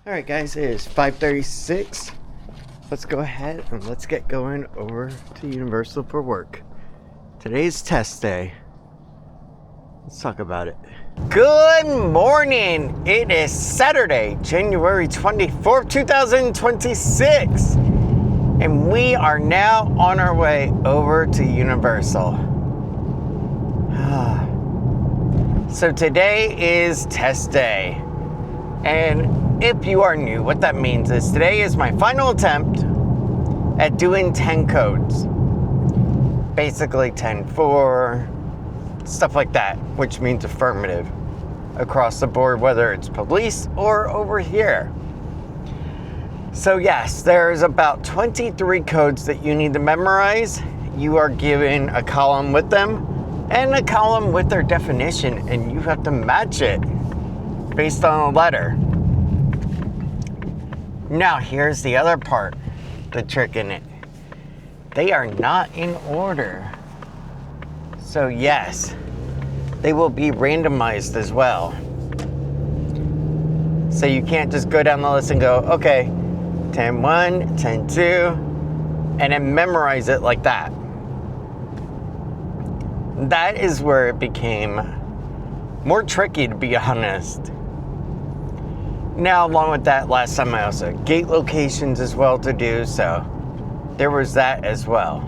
Alright guys, it is 5:36. Let's go ahead and let's get going over to Universal for work. Today's test day. Let's talk about it. Good morning! It is Saturday, January 24th, 2026. And we are now on our way over to Universal. So today is test day. And if you are new, what that means is today is my final attempt at doing 10 codes. Basically 10-4, stuff like that, which means affirmative across the board, whether it's police or over here. So yes, there's about 23 codes that you need to memorize. You are given a column with them and a column with their definition, and you have to match it based on a letter. Now, here's the other part, the trick in it. They are not in order. So yes, they will be randomized as well. So you can't just go down the list and go, okay, 10-1, 10-2, and then memorize it like that. That is where it became more tricky, to be honest. Now, along with that, last time I also had gate locations as well to do, so there was that as well.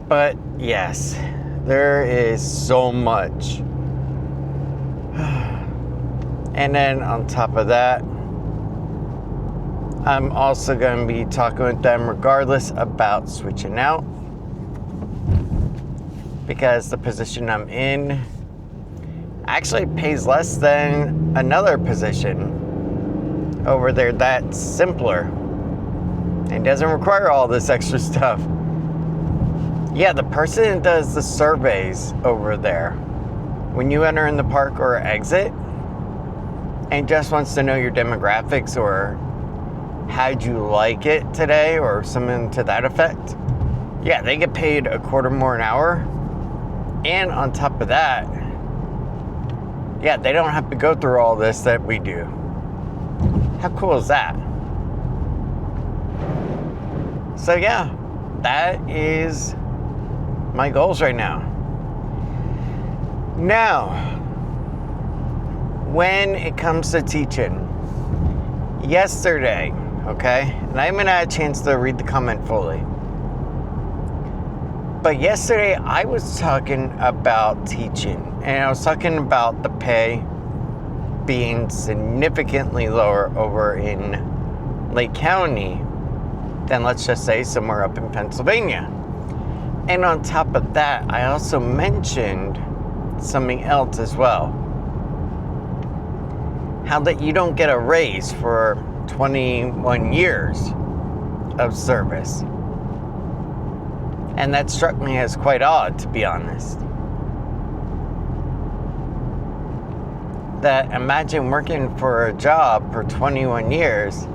But yes, there is so much. And then on top of that, I'm also going to be talking with them regardless about switching out, because the position I'm in actually pays less than another position over there that's simpler and doesn't require all this extra stuff. Yeah, the person that does the surveys over there when you enter in the park or exit and just wants to know your demographics or how'd you like it today or something to that effect, yeah, they get paid a quarter more an hour. And on top of that, yeah, they don't have to go through all this that we do. How cool is that? So yeah, that is my goals right now. Now, when it comes to teaching, yesterday, okay, and I haven't had a chance to read the comment fully, but yesterday I was talking about teaching, and I was talking about the pay being significantly lower over in Lake County than, let's just say, somewhere up in Pennsylvania. And on top of that, I also mentioned something else as well. How that you don't get a raise for 21 years of service. And that struck me as quite odd, to be honest. That imagine working for a job for 21 years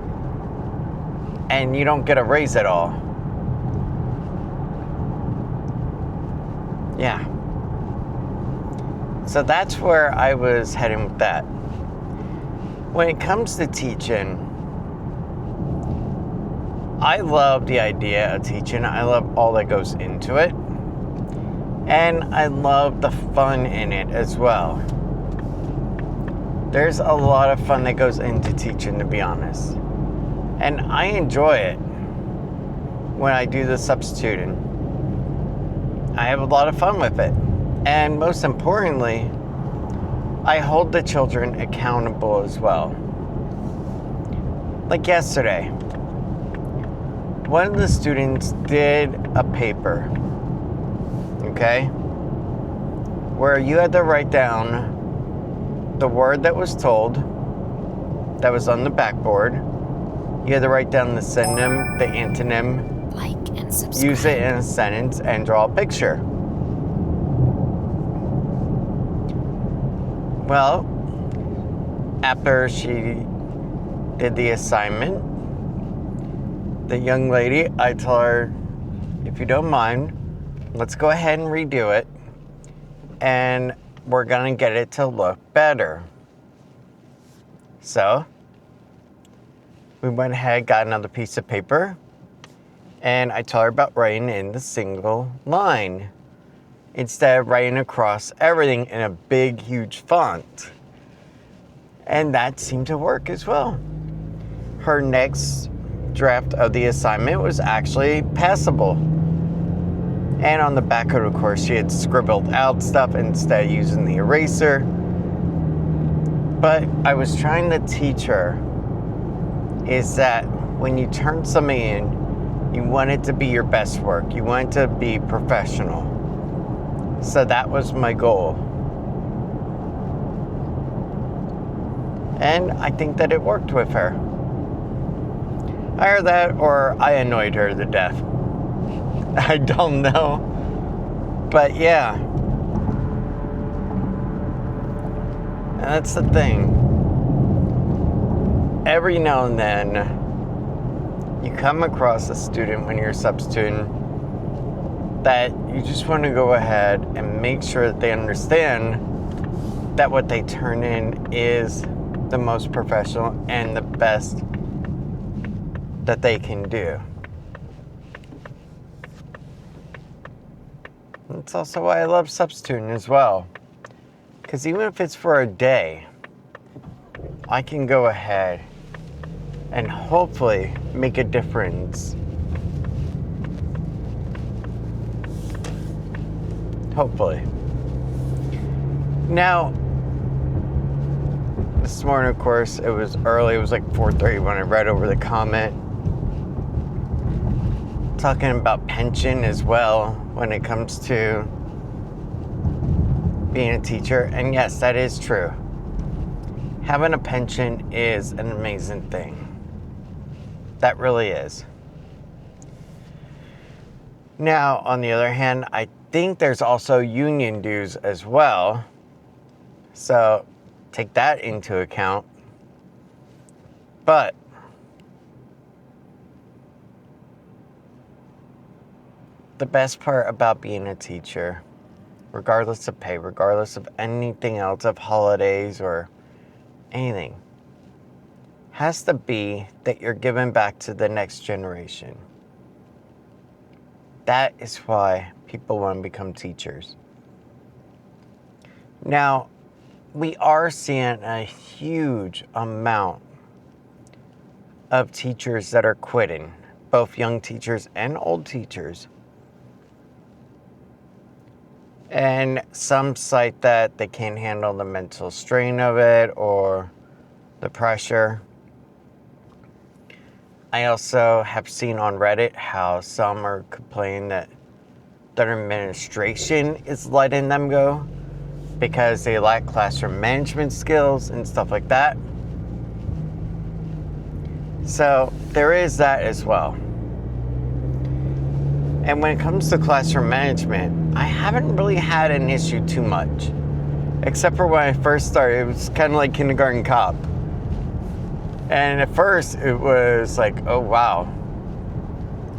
and you don't get a raise at all. Yeah. So that's where I was heading with that. When it comes to teaching, I love the idea of teaching. I love all that goes into it. And I love the fun in it as well. There's a lot of fun that goes into teaching, to be honest. And I enjoy it when I do the substituting. I have a lot of fun with it. And most importantly, I hold the children accountable as well. Like yesterday, one of the students did a paper, okay, where you had to write down the word that was told, that was on the backboard. You had to write down the synonym, the antonym, like and subscribe, use it in a sentence, and draw a picture. Well, after she did the assignment, the young lady, I told her, if you don't mind, let's go ahead and redo it, and we're gonna get it to look better. So we went ahead, got another piece of paper, and I told her about writing in the single line instead of writing across everything in a big, huge font. And that seemed to work as well. Her next draft of the assignment was actually passable. And on the back of the course, she had scribbled out stuff instead of using the eraser. But I was trying to teach her is that when you turn something in, you want it to be your best work. You want it to be professional. So that was my goal. And I think that it worked with her. Either that or I annoyed her to death. I don't know. But yeah. And that's the thing. Every now and then, you come across a student when you're a sub-student that you just want to go ahead and make sure that they understand that what they turn in is the most professional and the best that they can do. That's also why I love sub-student as well. Because even if it's for a day, I can go ahead and hopefully make a difference. Hopefully. Now, this morning, of course, it was early. It was like 4:30 when I read over the comment. Talking about pension as well when it comes to being a teacher. And yes, that is true. Having a pension is an amazing thing. That really is. Now, on the other hand, I think there's also union dues as well. So take that into account. But the best part about being a teacher, regardless of pay, regardless of anything else, of holidays or anything, has to be that you're giving back to the next generation. That is why people want to become teachers. Now, we are seeing a huge amount of teachers that are quitting, both young teachers and old teachers. And some cite that they can't handle the mental strain of it or the pressure. I also have seen on Reddit how some are complaining that their administration is letting them go because they lack classroom management skills and stuff like that. So there is that as well. And when it comes to classroom management, I haven't really had an issue too much. Except for when I first started, it was kind of like kindergarten cop. And at first, it was like, oh, wow.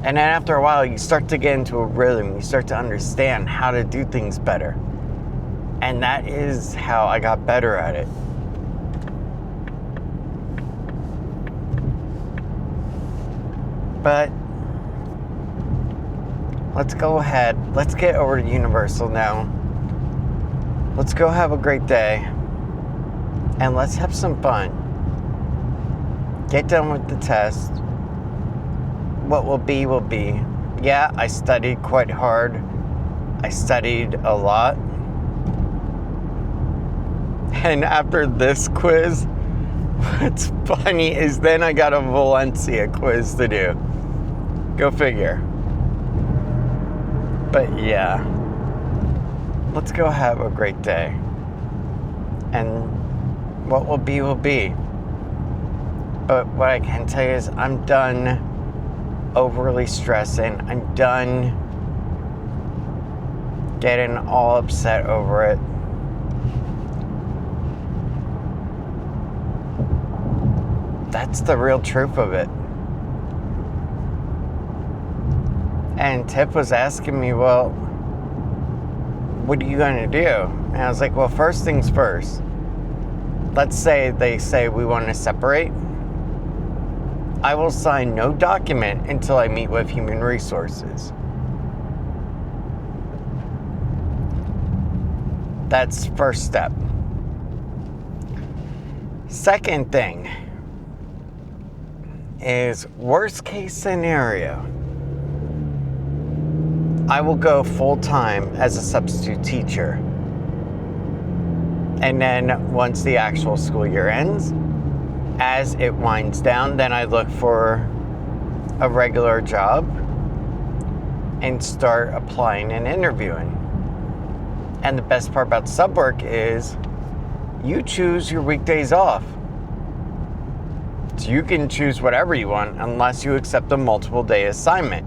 And then after a while, you start to get into a rhythm. You start to understand how to do things better. And that is how I got better at it. But let's go ahead. Let's get over to Universal now. Let's go have a great day. And let's have some fun. Get done with the test. What will be, will be. Yeah, I studied quite hard. I studied a lot. And after this quiz, what's funny is then I got a Valencia quiz to do. Go figure. But yeah, let's go have a great day. And what will be, will be. But what I can tell you is I'm done overly stressing. I'm done getting all upset over it. That's the real truth of it. And Tiff was asking me, well, what are you going to do? And I was like, well, first things first. let's say they say we want to separate, I will sign no document until I meet with Human Resources. That's first step. Second thing is worst case scenario. I will go full-time as a substitute teacher. And then once the actual school year ends, as it winds down, then I look for a regular job and start applying and interviewing. And the best part about sub work is you choose your weekdays off. So you can choose whatever you want unless you accept a multiple day assignment.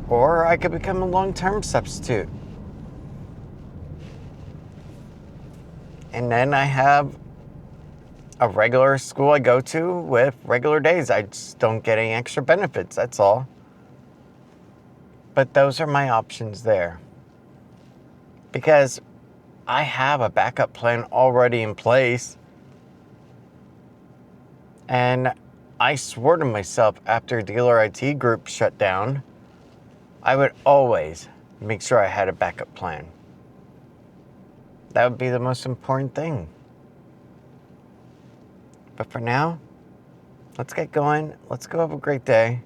Or I could become a long-term substitute. And then I have a regular school I go to with regular days. I just don't get any extra benefits, that's all. But those are my options there. Because I have a backup plan already in place. And I swore to myself after Dealer IT Group shut down, I would always make sure I had a backup plan. That would be the most important thing. But for now, let's get going. Let's go have a great day.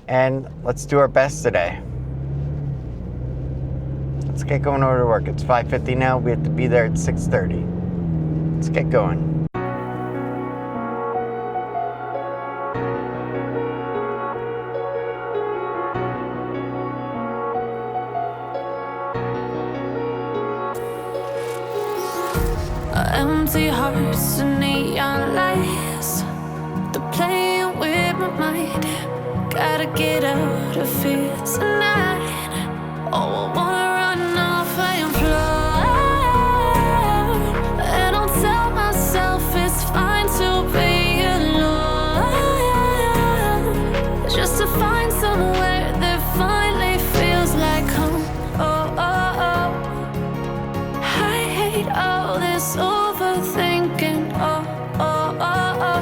And let's do our best today. Let's get going over to work. It's 5:50 now. We have to be there at 6:30. Let's get going. Empty hearts and neon lights, they're playing with my mind. Gotta get out of here tonight. Oh, I wanna run off and fly. And I'll tell myself it's fine to be alone, just to find somewhere that finally feels like home. Oh, oh, oh. I hate all this overthinking. Oh, oh, oh, oh.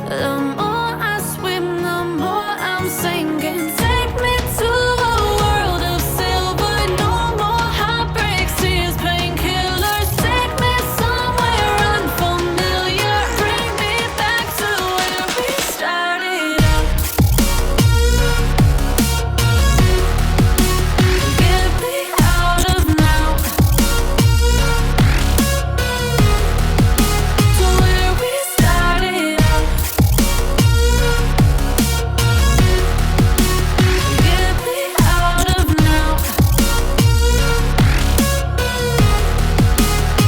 The more I swim, the more I'm sinking. Take me to a world of silver. No more heartbreaks, tears, painkillers. Take me somewhere unfamiliar. Bring me back to where we started out. Get me out of now. To where we started out. Get me out of now.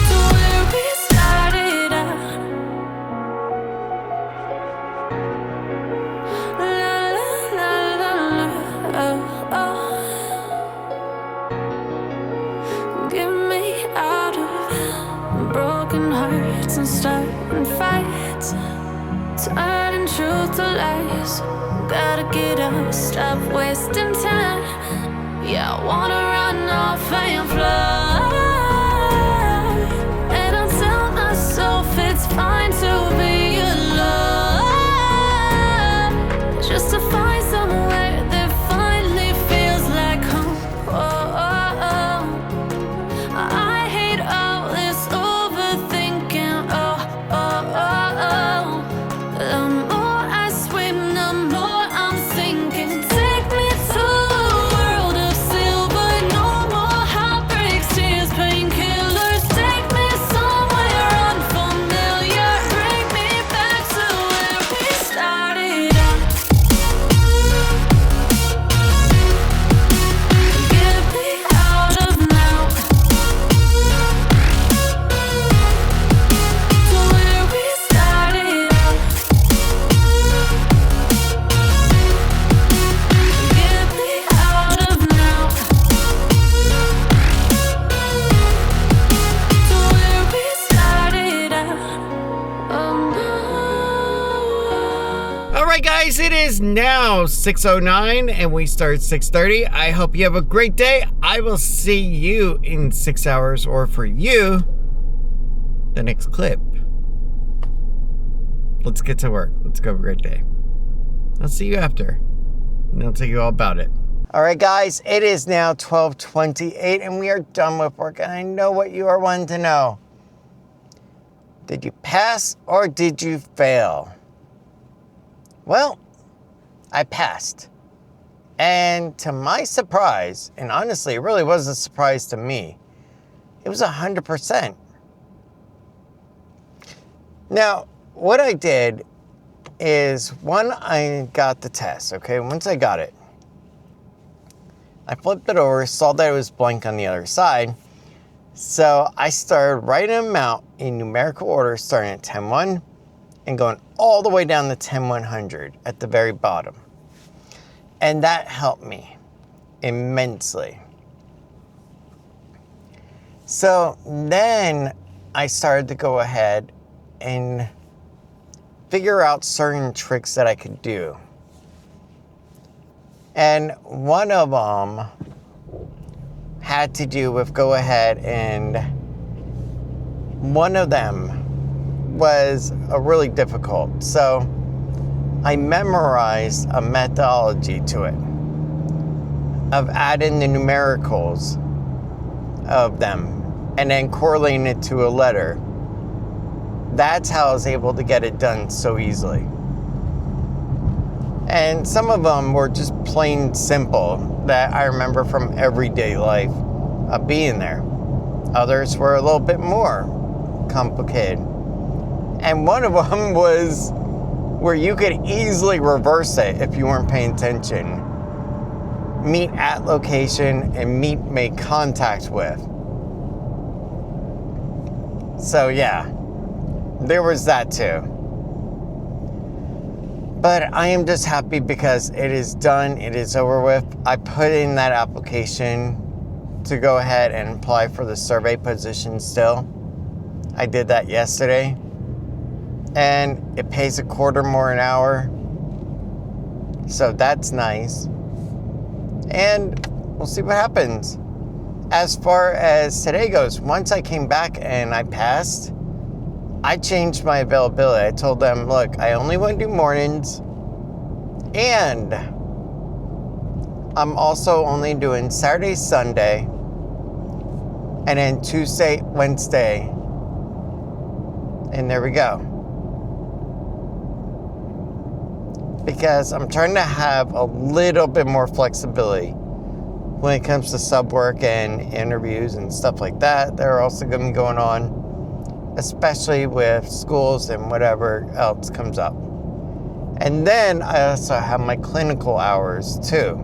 To where we started out. La la la la la. Oh, oh. Get me out of broken hearts and starting fights, turning truth to lies. Gotta get up, stop wasting time. Yeah, I wanna run off and fly. And I'll tell myself it's fine to be alone, just to find somewhere that finally feels like home. Oh, oh, oh. I hate all this overthinking. Oh, oh, oh, oh. The more I swim, the more I'm sinking. Take me to a world of silver. No more heartbreaks, tears. right, guys, it is now 6:09 and we start 6:30. I hope you have a great day. I will see you in 6 hours, or for you, the next clip. Let's get to work. Let's go. Have a great day. I'll see you after, and I'll tell you all about it. All right, guys, it is now 12:28 and we are done with work, and I know what you are wanting to know. Did you pass or did you fail? Well, I passed. And to my surprise, and honestly, it really was a surprise to me, it was 100%. Now, what I did is, when I got the test, okay, once I got it, I flipped it over, saw that it was blank on the other side, so I started writing them out in numerical order, starting at 10-1 and going all the way down to 10-100 at the very bottom. And that helped me immensely. So then I started to go ahead and figure out certain tricks that I could do. And one of them had to do with go ahead, and one of them was a really difficult. So I memorized a methodology to it of adding the numericals of them and then correlating it to a letter. That's how I was able to get it done so easily. And some of them were just plain simple that I remember from everyday life of being there. Others were a little bit more complicated. And one of them was where you could easily reverse it if you weren't paying attention. Meet at location and make contact with. So yeah, there was that too. But I am just happy because it is done, it is over with. I put in that application to go ahead and apply for the survey position still. I did that yesterday. And it pays $0.25 more an hour. So that's nice. And we'll see what happens. As far as today goes, once I came back and I passed, I changed my availability. I told them, look, I only want to do mornings. And I'm also only doing Saturday, Sunday, and then Tuesday, Wednesday. And there we go. Because I'm trying to have a little bit more flexibility when it comes to sub work and interviews and stuff like that. They're also going to be going on, especially with schools and whatever else comes up. And then I also have my clinical hours too.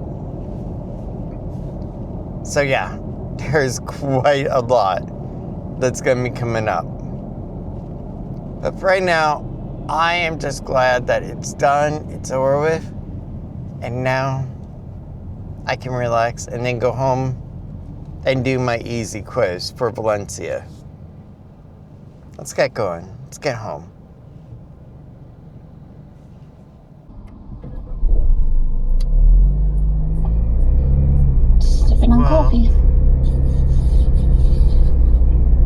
So yeah, there's quite a lot that's going to be coming up. But for right now, I am just glad that it's done, it's over with, and now I can relax and then go home and do my easy quiz for Valencia. Let's get going. Let's get home. Sipping on coffee.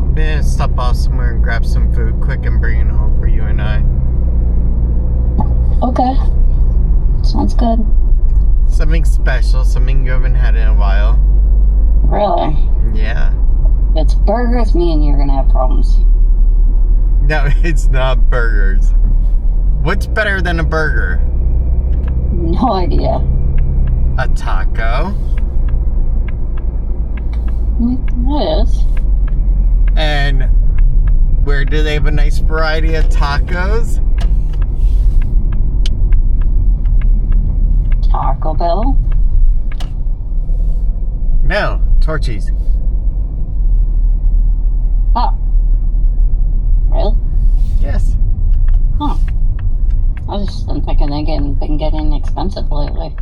I'm gonna stop off somewhere and grab some food quick and bring it home for you and I. Okay. Sounds good. Something special, something you haven't had in a while. Really? Yeah. If it's burgers, me and you're gonna have problems. No, it's not burgers. What's better than a burger? No idea. A taco. It is. And where do they have a nice variety of tacos? Taco Bell? No, Torchy's. Oh. Really? Yes. Huh. I just been thinking they've been getting expensive lately.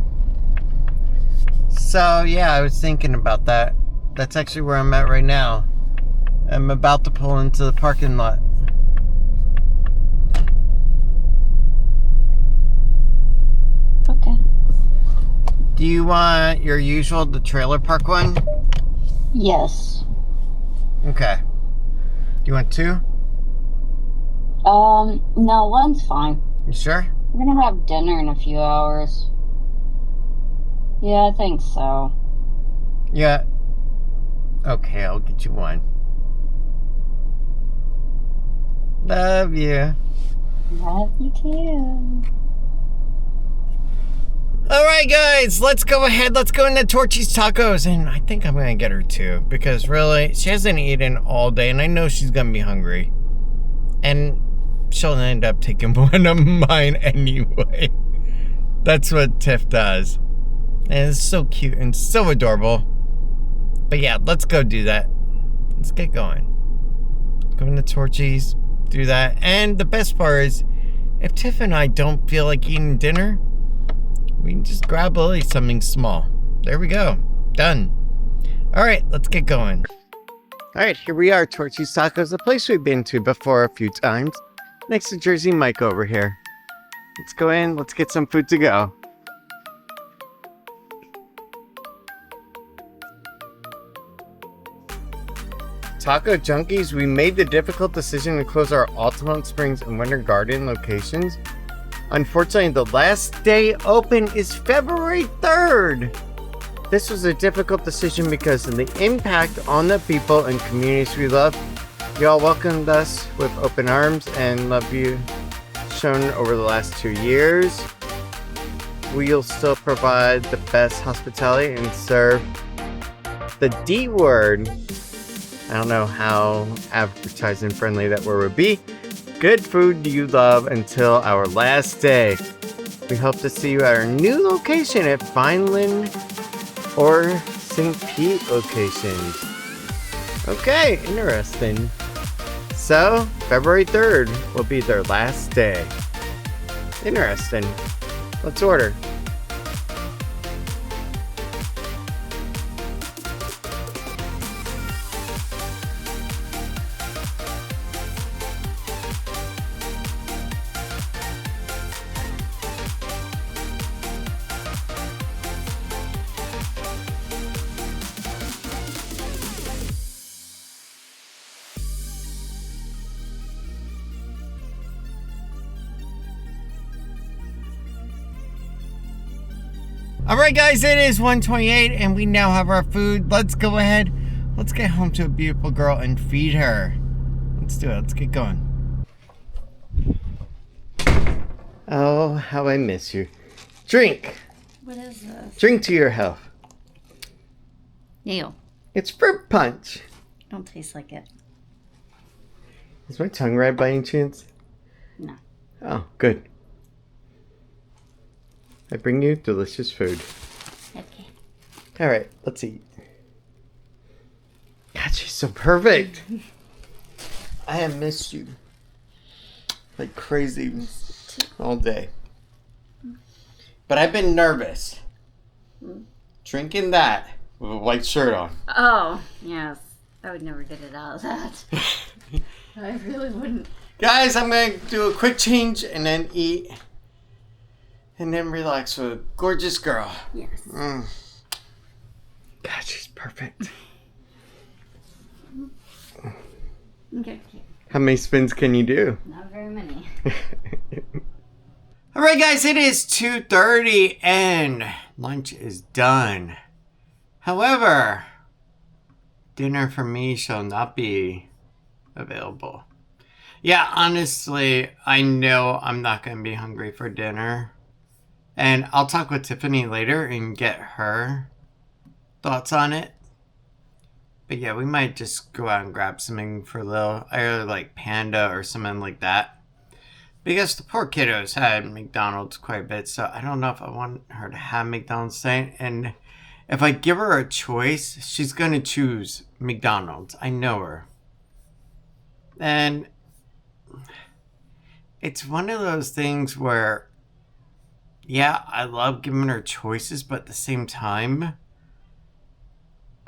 So, yeah, I was thinking about that. That's actually where I'm at right now. I'm about to pull into the parking lot. Do you want your usual, the trailer park one? Yes. Okay. Do you want two? No, one's fine. You sure? We're gonna have dinner in a few hours. Yeah, I think so. Yeah. Okay, I'll get you one. Love you. Love you too. Alright guys, let's go ahead. Let's go into Torchy's Tacos. And I think I'm going to get her two. Because really, she hasn't eaten all day. And I know she's going to be hungry. And she'll end up taking one of mine anyway. That's what Tiff does. And it's so cute and so adorable. But yeah, let's go do that. Let's get going. Go into Torchy's. Do that. And the best part is, if Tiff and I don't feel like eating dinner, we can just grab Lily something small. There we go. Done. Alright, let's get going. Alright, here we are, Torchy's Tacos, a place we've been to before a few times. Next to Jersey Mike over here. Let's go in, let's get some food to go. Taco Junkies, we made the difficult decision to close our Altamont Springs and Winter Garden locations. Unfortunately, the last day open is February 3rd. This was a difficult decision because of the impact on the people and communities we love. Y'all welcomed us with open arms and love you shown over the last 2 years. We'll still provide the best hospitality and serve the D word. I don't know how advertising friendly that word would be. Good food you love until our last day. We hope to see you at our new location at Vineland or St. Pete locations. Okay, interesting. So, February 3rd will be their last day. Interesting. Let's order. Alright guys, it is 1:28 and we now have our food. Let's go ahead. Let's get home to a beautiful girl and feed her. Let's do it. Let's get going. Oh, how I miss you. Drink. What is this? Drink to your health. Ew. It's fruit punch. Don't taste like it. Is my tongue red by any chance? No. Oh, good. I bring you delicious food. Okay. Alright, let's eat. God, she's so perfect. I have missed you. Like crazy all day. But I've been nervous. Drinking that with a white shirt on. Oh, yes. I would never get it out of that. I really wouldn't. Guys, I'm going to do a quick change and then eat. And then relax with a gorgeous girl. Yes. God, she's perfect. Okay. How many spins can you do? Not very many. Alright guys, it is 2:30 and lunch is done. However, dinner for me shall not be available. Yeah, honestly, I know I'm not going to be hungry for dinner. And I'll talk with Tiffany later and get her thoughts on it. But yeah, we might just go out and grab something for Lil. I really like Panda or something like that. Because the poor kiddos had McDonald's quite a bit. So I don't know if I want her to have McDonald's today. And if I give her a choice, she's going to choose McDonald's. I know her. And it's one of those things where, yeah, I love giving her choices, but at the same time,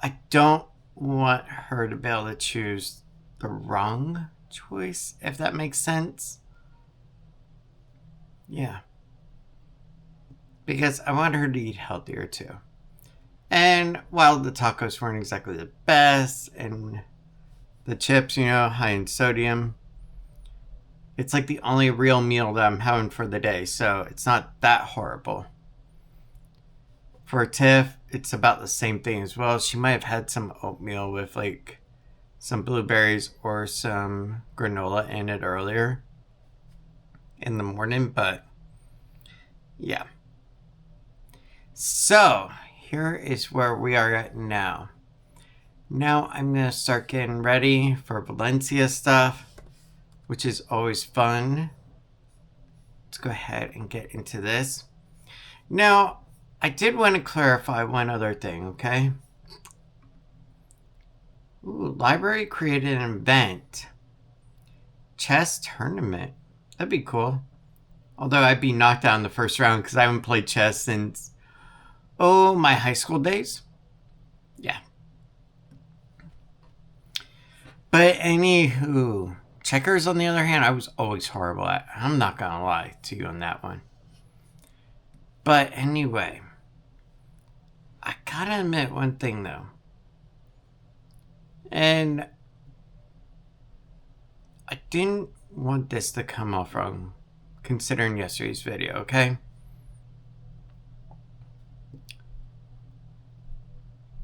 I don't want her to be able to choose the wrong choice, if that makes sense. Yeah. because I wanted her to eat healthier too. And while the tacos weren't exactly the best, and the chips, high in sodium, it's like the only real meal that I'm having for the day, so it's not that horrible. For Tiff, it's about the same thing as well. She might have had some oatmeal with like some blueberries or some granola in it earlier in the morning, but yeah. So here is where we are at now. Now I'm going to start getting ready for Valencia stuff, which is always fun. Let's go ahead and get into this. Now, I did want to clarify one other thing, okay? Ooh, library created an event. Chess tournament. That'd be cool. Although I'd be knocked out in the first round because I haven't played chess since, my high school days. Yeah. But anywho, checkers on the other hand, I was always horrible at. I'm not gonna lie to you on that one. But anyway, I gotta admit one thing though. And I didn't want this to come off wrong, considering yesterday's video, okay?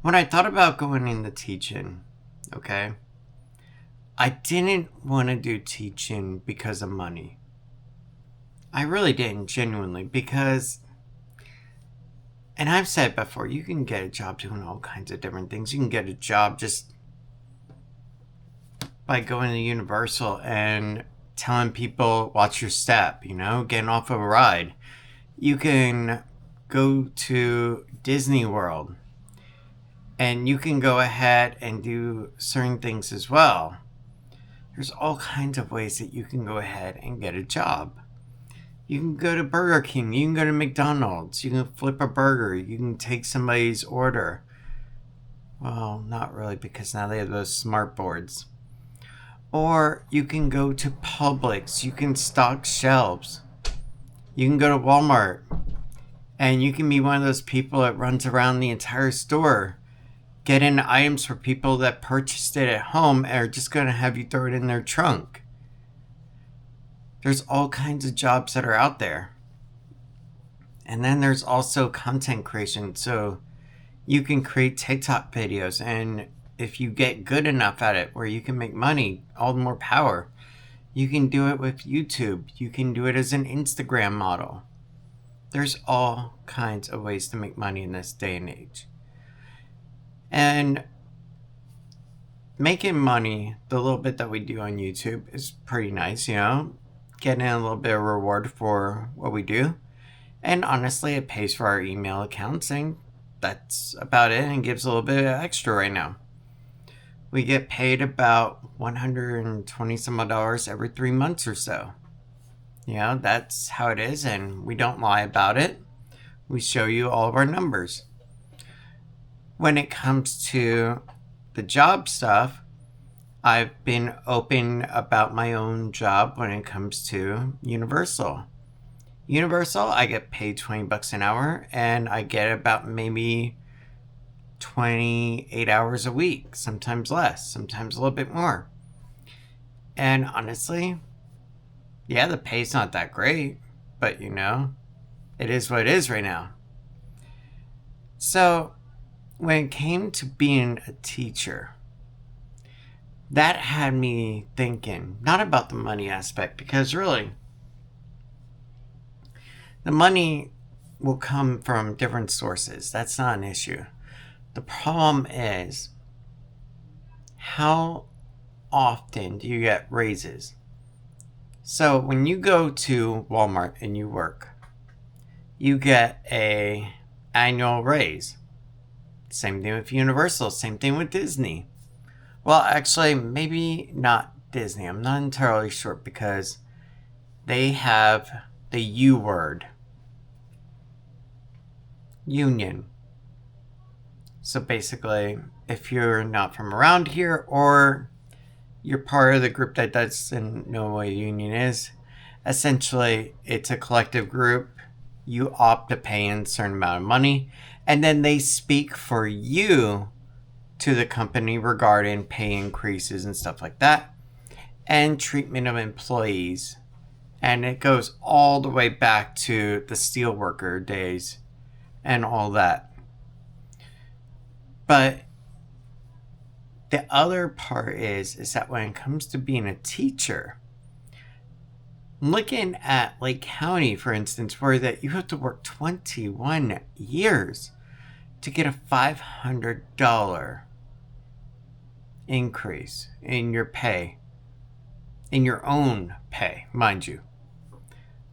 When I thought about going into teaching, okay, I didn't want to do teaching because of money. I really didn't, genuinely, because, and I've said before, you can get a job doing all kinds of different things. You can get a job just by going to Universal and telling people, watch your step, getting off of a ride. You can go to Disney World and you can go ahead and do certain things as well. There's all kinds of ways that you can go ahead and get a job. You can go to Burger King. You can go to McDonald's. You can flip a burger. You can take somebody's order. Well, not really, because now they have those smart boards. Or you can go to Publix. You can stock shelves. You can go to Walmart. And you can be one of those people that runs around the entire store, getting items for people that purchased it at home and are just going to have you throw it in their trunk. There's all kinds of jobs that are out there. And then there's also content creation. So you can create TikTok videos, and if you get good enough at it where you can make money, all the more power. You can do it with YouTube. You can do it as an Instagram model. There's all kinds of ways to make money in this day and age. And making money, the little bit that we do on YouTube, is pretty nice, getting a little bit of reward for what we do. And honestly, it pays for our email accounts, and that's about it, and gives a little bit of extra right now. We get paid about $120 some odd every 3 months or so. That's how it is, and we don't lie about it. We show you all of our numbers. When it comes to the job stuff, I've been open about my own job when it comes to Universal. Universal, I get paid $20 an hour, and I get about maybe 28 hours a week, sometimes less, sometimes a little bit more. And honestly, yeah, the pay's not that great, but it is what it is right now. So when it came to being a teacher, that had me thinking, not about the money aspect, because really, the money will come from different sources. That's not an issue. The problem is, how often do you get raises? So when you go to Walmart and you work, you get a annual raise. Same thing with Universal, same thing with Disney. Well, actually, maybe not Disney. I'm not entirely sure, because they have the U word. Union. So basically, if you're not from around here, or you're part of the group that doesn't know what a union is, essentially it's a collective group you opt to pay in a certain amount of money, and then they speak for you to the company regarding pay increases and stuff like that, and treatment of employees. And it goes all the way back to the steelworker days and all that. But the other part is that when it comes to being a teacher, looking at Lake County, for instance, where that you have to work 21 years to get a $500 increase in your pay, in your own pay, mind you.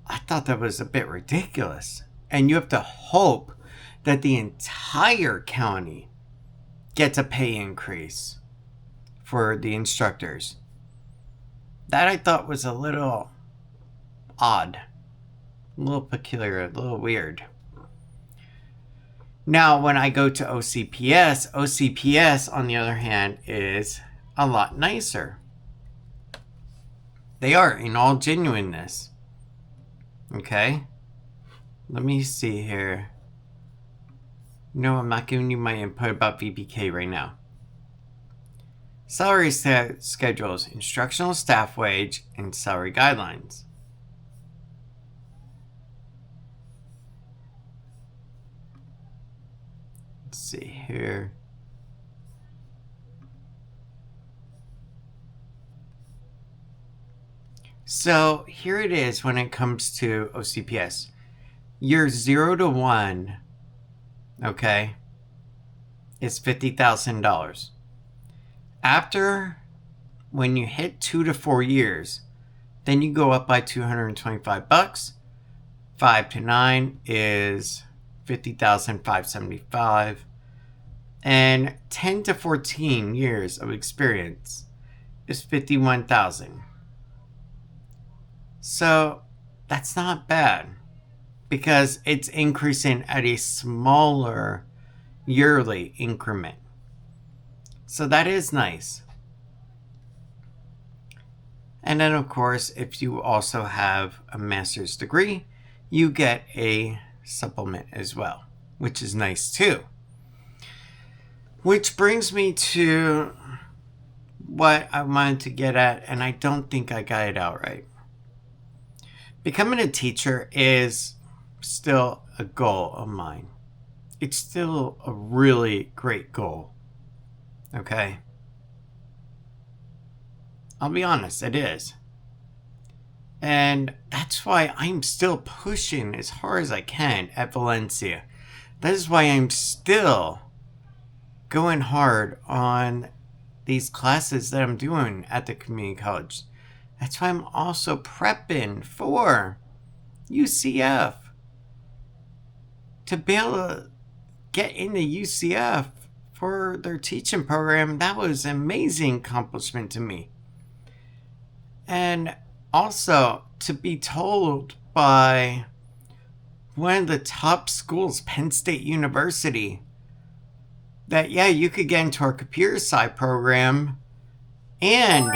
I thought that was a bit ridiculous. And you have to hope that the entire county gets a pay increase for the instructors. That I thought was a little odd, a little peculiar, a little weird. Now, when I go to OCPS, on the other hand, is a lot nicer. They are, in all genuineness. Okay? Let me see here. No, I'm not giving you my input about VPK right now. Salary schedules, instructional staff wage, and salary guidelines. Let's see here. So here it is when it comes to OCPS. Your 0 to 1, okay, is $50,000. After, when you hit 2 to 4 years, then you go up by $225. 5 to 9 is $50,575. And 10 to 14 years of experience is $51,000. So that's not bad, because it's increasing at a smaller yearly increment. So that is nice. And then, of course, if you also have a master's degree, you get a supplement as well, which is nice too. Which brings me to what I wanted to get at, and I don't think I got it out right. Becoming a teacher is still a goal of mine. It's still a really great goal. Okay? I'll be honest, it is. And that's why I'm still pushing as hard as I can at Valencia. That is why I'm still going hard on these classes that I'm doing at the community college. That's why I'm also prepping for UCF. To be able to get into UCF for their teaching program, that was an amazing accomplishment to me. And also to be told by one of the top schools, Penn State University, that yeah, you could get into our computer sci program and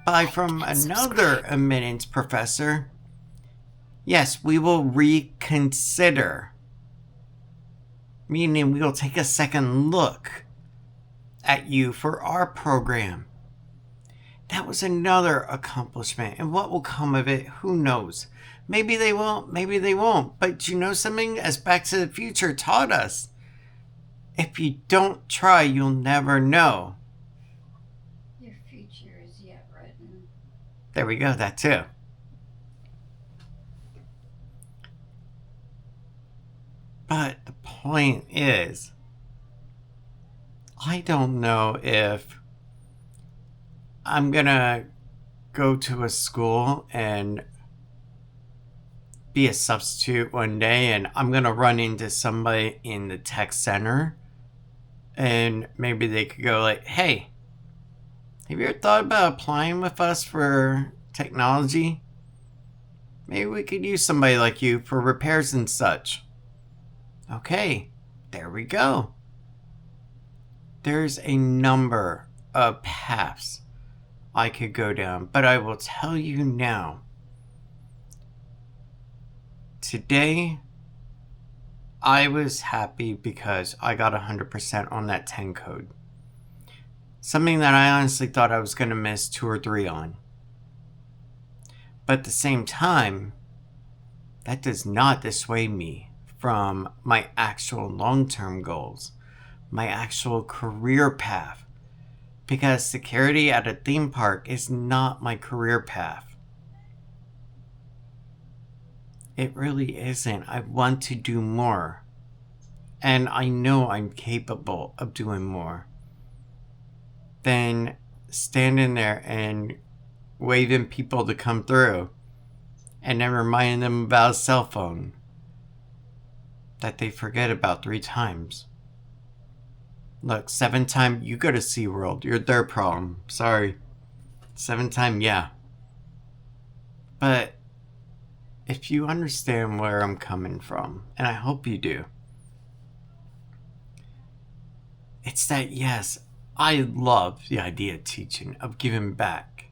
buy from another admittance professor. Yes, we will reconsider. Meaning we will take a second look at you for our program. That was another accomplishment. And what will come of it, who knows? Maybe they will, maybe they won't. But you know something? As Back to the Future taught us, if you don't try, you'll never know. Your future is yet written. There we go, that too. But the point is, I don't know if I'm gonna go to a school and be a substitute one day, and I'm gonna run into somebody in the tech center, and maybe they could go like, hey, have you ever thought about applying with us for technology? Maybe we could use somebody like you for repairs and such. Okay, there we go. There's a number of paths I could go down, but I will tell you now, today, I was happy because I got 100% on that 10 code. Something that I honestly thought I was going to miss 2 or 3 on. But at the same time, that does not dissuade me from my actual long-term goals, my actual career path. Because security at a theme park is not my career path. It really isn't. I want to do more. And I know I'm capable of doing more than standing there and waving people to come through and then reminding them about a cell phone that they forget about 3 times. Look, 7th time, you go to SeaWorld. You're their problem. Sorry. 7th time, yeah. But if you understand where I'm coming from, and I hope you do, it's that, yes, I love the idea of teaching, of giving back.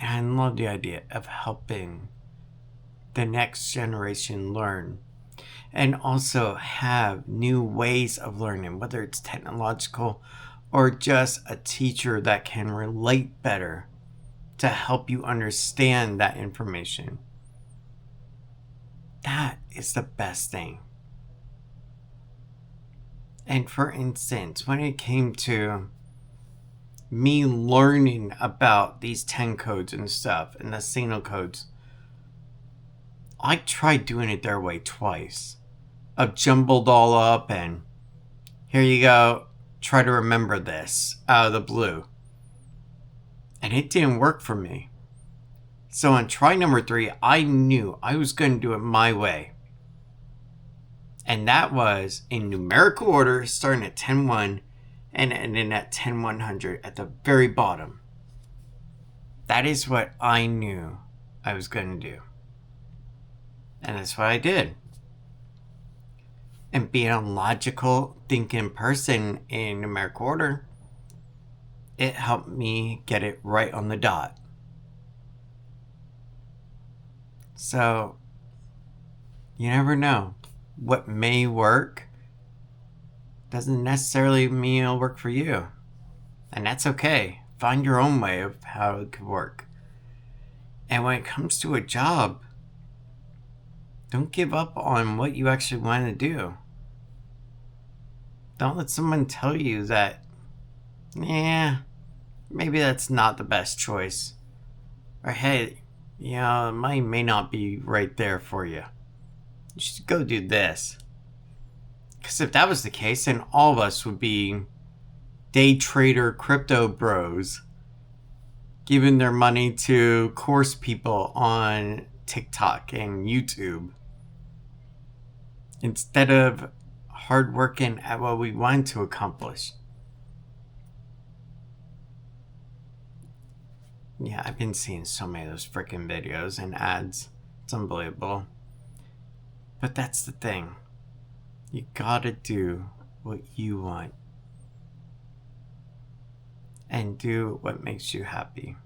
And I love the idea of helping the next generation learn. And also have new ways of learning, whether it's technological or just a teacher that can relate better to help you understand that information. That is the best thing. And for instance, when it came to me learning about these 10 codes and stuff and the signal codes, I tried doing it their way twice. I've jumbled all up and here you go, try to remember this out of the blue. And it didn't work for me. So on try number 3, I knew I was going to do it my way. And that was in numerical order, starting at 10-1 and ending at 10-100 at the very bottom. That is what I knew I was going to do. And that's what I did. And being a logical thinking person in numerical order, it helped me get it right on the dot. So, you never know. What may work doesn't necessarily mean it'll work for you. And that's okay. Find your own way of how it could work. And when it comes to a job, don't give up on what you actually want to do. Don't let someone tell you that, maybe that's not the best choice. Or hey, money may not be right there for you. You should go do this. Because if that was the case, then all of us would be day trader crypto bros giving their money to course people on TikTok and YouTube, instead of hard working at what we want to accomplish. Yeah, I've been seeing so many of those freaking videos and ads. It's unbelievable. But that's the thing. You gotta do what you want. And do what makes you happy.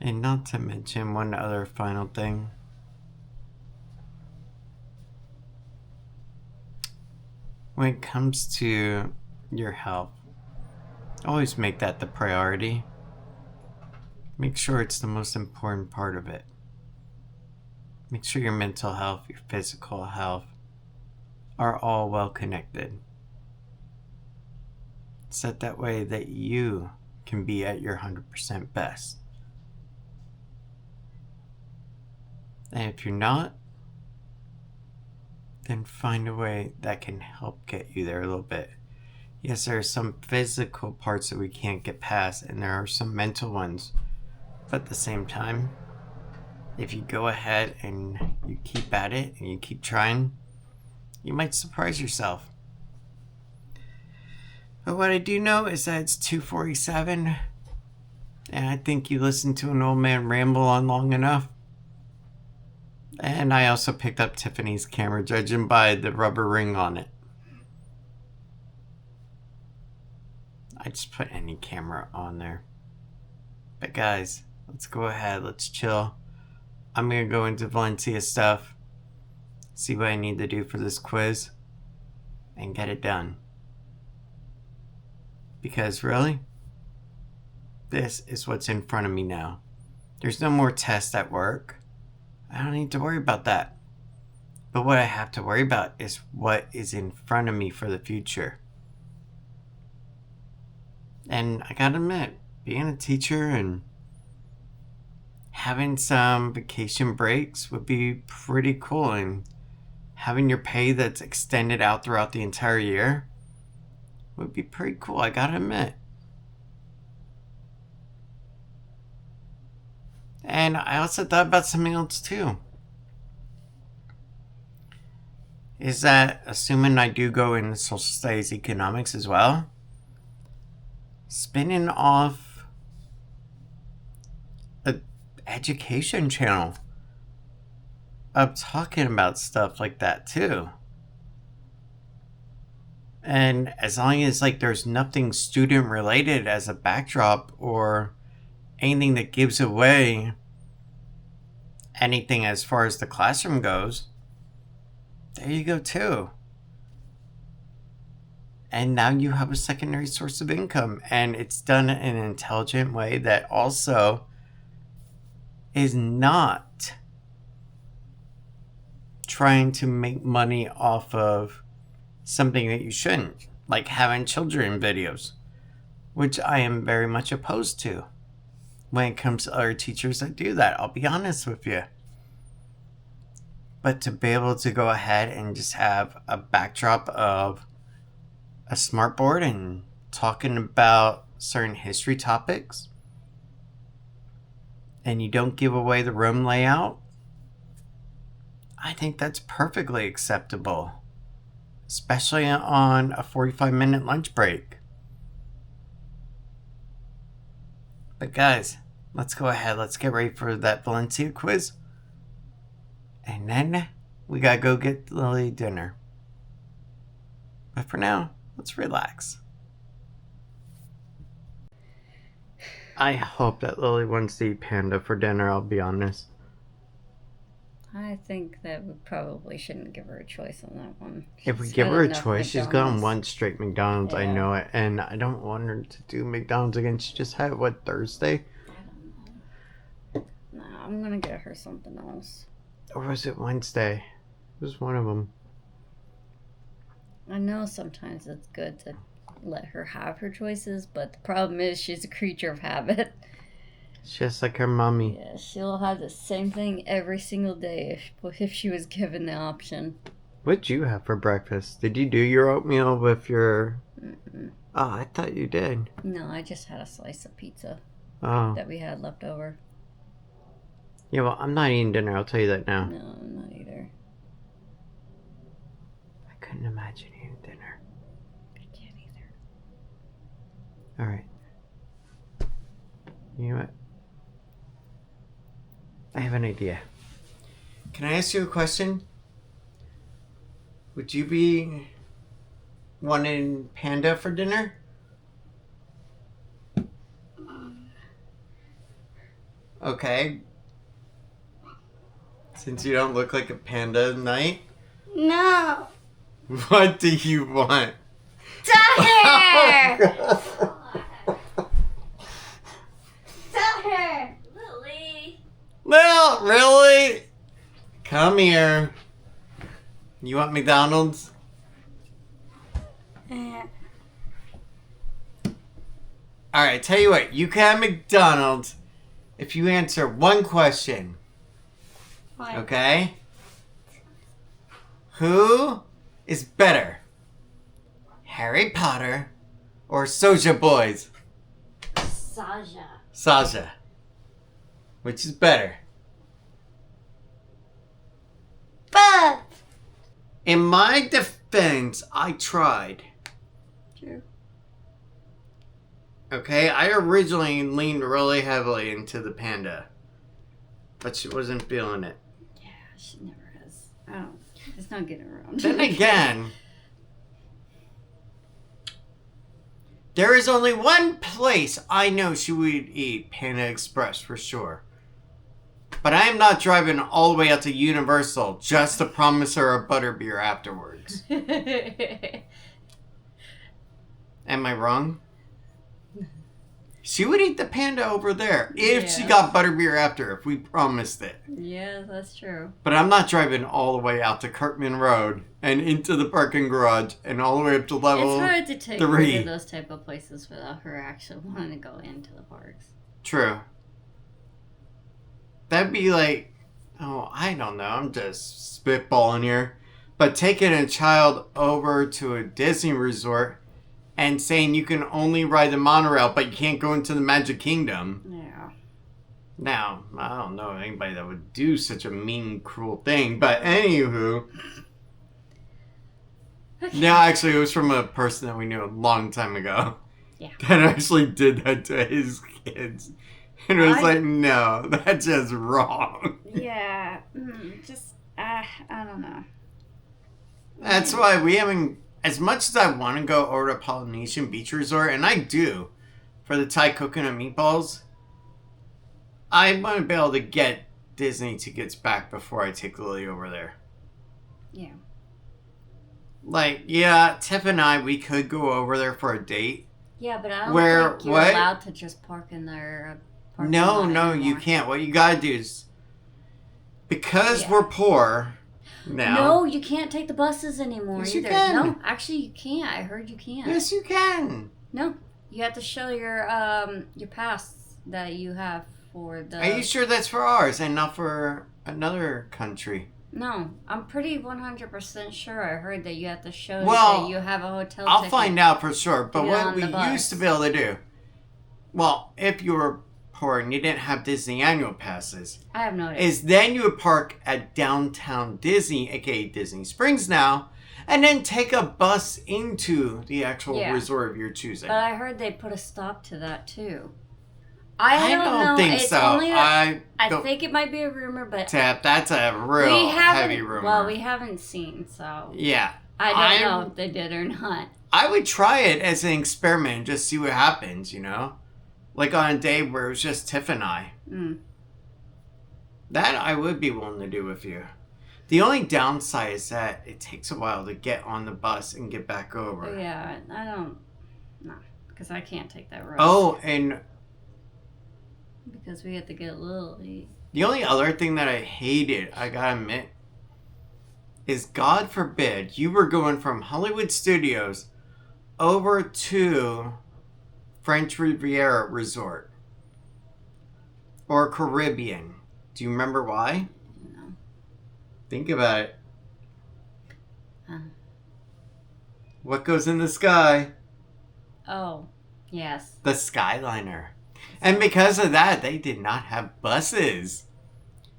And not to mention one other final thing. When it comes to your health, always make that the priority. Make sure it's the most important part of it. Make sure your mental health, your physical health are all well connected. Set that way that you can be at your 100% best. And if you're not, then find a way that can help get you there a little bit. Yes, there are some physical parts that we can't get past, and there are some mental ones. But at the same time, if you go ahead and you keep at it and you keep trying, you might surprise yourself. But what I do know is that it's 2:47, and I think you listened to an old man ramble on long enough. And I also picked up Tiffany's camera, judging by the rubber ring on it. I just put any camera on there. But guys, let's go ahead. Let's chill. I'm going to go into Valencia stuff. See what I need to do for this quiz. And get it done. Because really, this is what's in front of me now. There's no more tests at work. I don't need to worry about that. But what I have to worry about is what is in front of me for the future. And I gotta admit, being a teacher and having some vacation breaks would be pretty cool. And having your pay that's extended out throughout the entire year would be pretty cool, I gotta admit. And I also thought about something else too. Is that, assuming I do go into social studies economics as well, spinning off an education channel of talking about stuff like that too. And as long as there's nothing student related as a backdrop or anything that gives away anything as far as the classroom goes, there you go too. And now you have a secondary source of income, and it's done in an intelligent way that also is not trying to make money off of something that you shouldn't, like having children videos, which I am very much opposed to when it comes to other teachers that do that. I'll be honest with you. But to be able to go ahead and just have a backdrop of a smartboard and talking about certain history topics, and you don't give away the room layout, I think that's perfectly acceptable, especially on a 45-minute lunch break. But guys, let's go ahead. Let's get ready for that Valencia quiz. And then we gotta go get Lily dinner. But for now, let's relax. I hope that Lily wants to eat panda for dinner, I'll be honest. I think that we probably shouldn't give her a choice on that one. If we She's give had her a enough choice, she's McDonald's. gone one straight McDonald's, I Yeah. know it. And I don't want her to do McDonald's again. She just had it, what, Thursday? I don't know. No, I'm gonna get her something else. Or was it Wednesday? It was one of them. I know sometimes it's good to let her have her choices, but the problem is she's a creature of habit. Just like her mommy. Yeah, she'll have the same thing every single day if she was given the option. What'd you have for breakfast? Did you do your oatmeal with your... Mm-mm. Oh, I thought you did. No, I just had a slice of pizza Oh. that we had left over. Yeah, well, I'm not eating dinner, I'll tell you that now. No, not either. I couldn't imagine eating dinner. I can't either. Alright. You know what? I have an idea. Can I ask you a question? Would you be wanting panda for dinner? Okay. Since you don't look like a panda tonight, No! what do you want? Tell her! Lily! Well, really? Come here. You want McDonald's? Alright, tell you what, you can have McDonald's if you answer one question. What? Okay? Who is better? Harry Potter or Soja Boys? Saja. Saja. Which is better? But! In my defense, I tried. True. Okay, I originally leaned really heavily into the panda. But she wasn't feeling it. Yeah, she never has. I don't. It's not getting around. Then again, There is only one place I know she would eat Panda Express for sure. But I am not driving all the way out to Universal just to promise her a butterbeer afterwards. Am I wrong? She would eat the panda over there if she got butterbeer after, if we promised it. Yeah, that's true. But I'm not driving all the way out to Kirkman Road and into the parking garage and all the way up to level 3. It's hard to take her to those type of places without her actually wanting to go into the parks. True. That'd be like, oh, I don't know. I'm just spitballing here. But taking a child over to a Disney resort and saying you can only ride the monorail, but you can't go into the Magic Kingdom. Yeah. Now, I don't know anybody that would do such a mean, cruel thing. But anywho. Okay. No, actually, it was from a person that we knew a long time ago. Yeah. That actually did that to his kids. And it was like, no, that's just wrong. Yeah. I don't know. That's why we haven't, as much as I want to go over to Polynesian Beach Resort, and I do, for the Thai coconut meatballs, I want to be able to get Disney tickets back before I take Lily over there. Yeah. Like, yeah, Tiff and I, we could go over there for a date. Yeah, but I don't think you're what? allowed to just park in their No, you can't. What you gotta do is, because we're poor now. No, you can't take the buses anymore Yes, either. you can. No, actually you can't. I heard you can't. Yes, you can. No, you have to show your pass that you have for the. Are you sure that's for ours and not for another country? No, I'm pretty 100% sure. I heard that you have to show Well, that you have a hotel I'll ticket. find out for sure. But Get what on we the bus. used to be able to do, well, if you were poor and you didn't have Disney annual passes, I have no idea. is then you would park at downtown Disney, aka Disney Springs now, and then take a bus into the actual resort of your choosing. But I heard they put a stop to that too. I don't know. think It's so. Only I think it might be a rumor, but Tap, that's a real heavy rumor. Well, we haven't seen, so yeah. I don't know if they did or not. I would try it as an experiment and just see what happens, you know? Like on a day where it was just Tiff and I. Mm. That I would be willing to do with you. The only downside is that it takes a while to get on the bus and get back over. Oh, yeah, I don't. No, because I can't take that road. Oh, and because we have to get Lily. the only other thing that I hated, I gotta admit, is God forbid you were going from Hollywood Studios over to French Riviera Resort or Caribbean. Do you remember why? No. Think about it. What goes in the sky? Oh, yes. The Skyliner. And because of that, they did not have buses.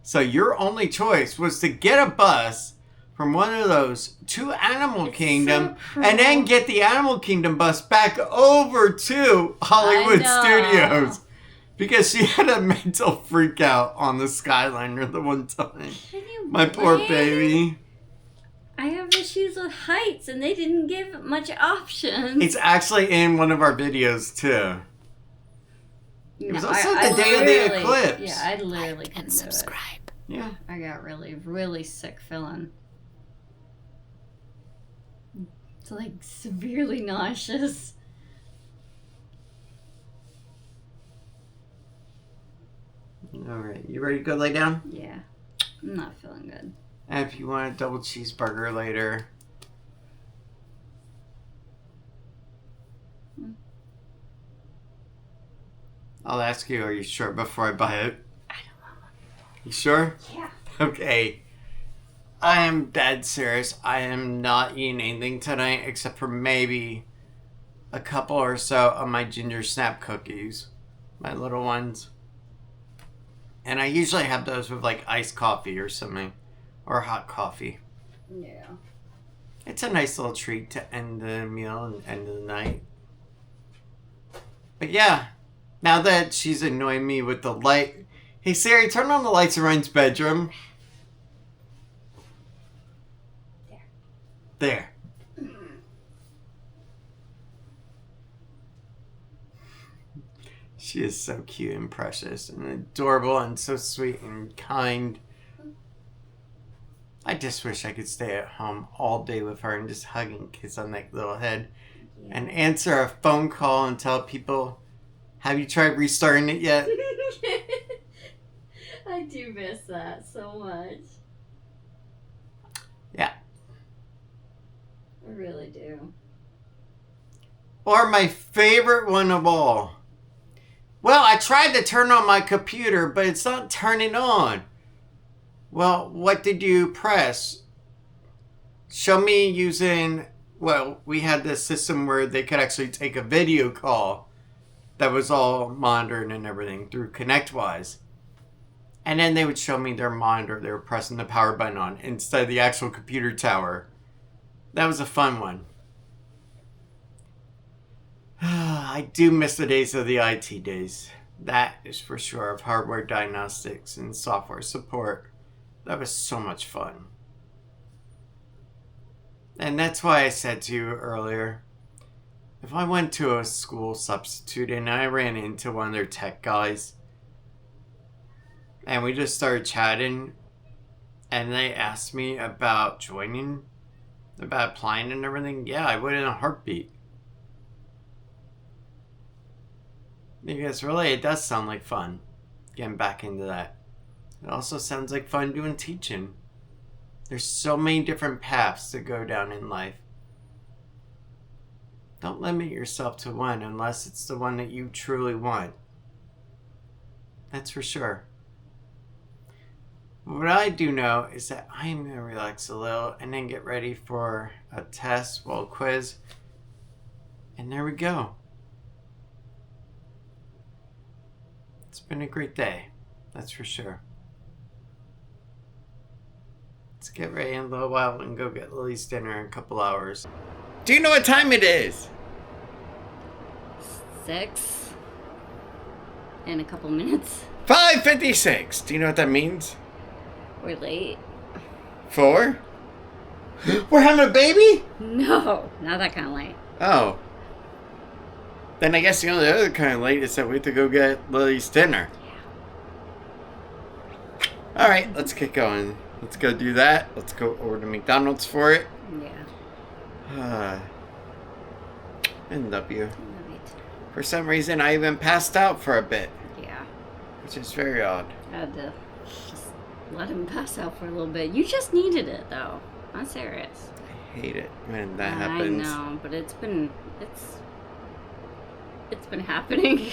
So your only choice was to get a bus from one of those to Animal Kingdom so and then get the Animal Kingdom bus back over to Hollywood Studios. Because she had a mental freak out on the Skyliner the one time. My poor baby. I have issues with heights and they didn't give much options. It's actually in one of our videos too. It was also the day of the eclipse. Yeah, I literally couldn't do subscribe. it. Yeah. I got really, really sick feeling. It's like severely nauseous. Alright, you ready to go lay down? Yeah. I'm not feeling good. And if you want a double cheeseburger later. I'll ask you, are you sure before I buy it? I don't want one. You sure? Yeah. Okay. I am dead serious. I am not eating anything tonight except for maybe a couple or so of my ginger snap cookies. My little ones. And I usually have those with like iced coffee or something. Or hot coffee. Yeah. It's a nice little treat to end the meal and end of the night. But yeah, now that she's annoying me with the light. Hey Siri, turn on the lights in Ryan's bedroom. There. She is so cute and precious and adorable and so sweet and kind. I just wish I could stay at home all day with her and just hug and kiss on that little head. Yeah. And answer a phone call and tell people, have you tried restarting it yet? I do miss that so much. Yeah. I really do. Or my favorite one of all. Well, I tried to turn on my computer, but it's not turning on. Well, what did you press? Show me using... Well, we had this system where they could actually take a video call that was all monitored and everything through ConnectWise. And then they would show me their monitor. They were pressing the power button on instead of the actual computer tower. That was a fun one. I do miss the days of the IT days. That is for sure, of hardware diagnostics and software support. That was so much fun. And that's why I said to you earlier, if I went to a school substitute and I ran into one of their tech guys and we just started chatting and they asked me about joining, about applying and everything, yeah, I would in a heartbeat. Because really, it does sound like fun getting back into that. It also sounds like fun doing teaching. There's so many different paths to go down in life. Don't limit yourself to one unless it's the one that you truly want. That's for sure. What I do know is that I'm going to relax a little and then get ready for a test, well, quiz. And there we go. It's been a great day, that's for sure. Let's get ready in a little while and go get Lily's dinner in a couple hours. Do you know what time it is? 6 in a couple minutes. 5:56. Do you know what that means? We're late. 4? We're having a baby? No, not that kind of late. Oh. Then I guess the only other kind of late is that we have to go get Lily's dinner. Yeah. Alright, let's get going. Let's go do that. Let's go order McDonald's for it. Yeah. I love you. I love you too. For some reason, I even passed out for a bit. Yeah. Which is very odd. I had to just let him pass out for a little bit. You just needed it, though. I'm serious. I hate it when that happens. I know, but it's been happening.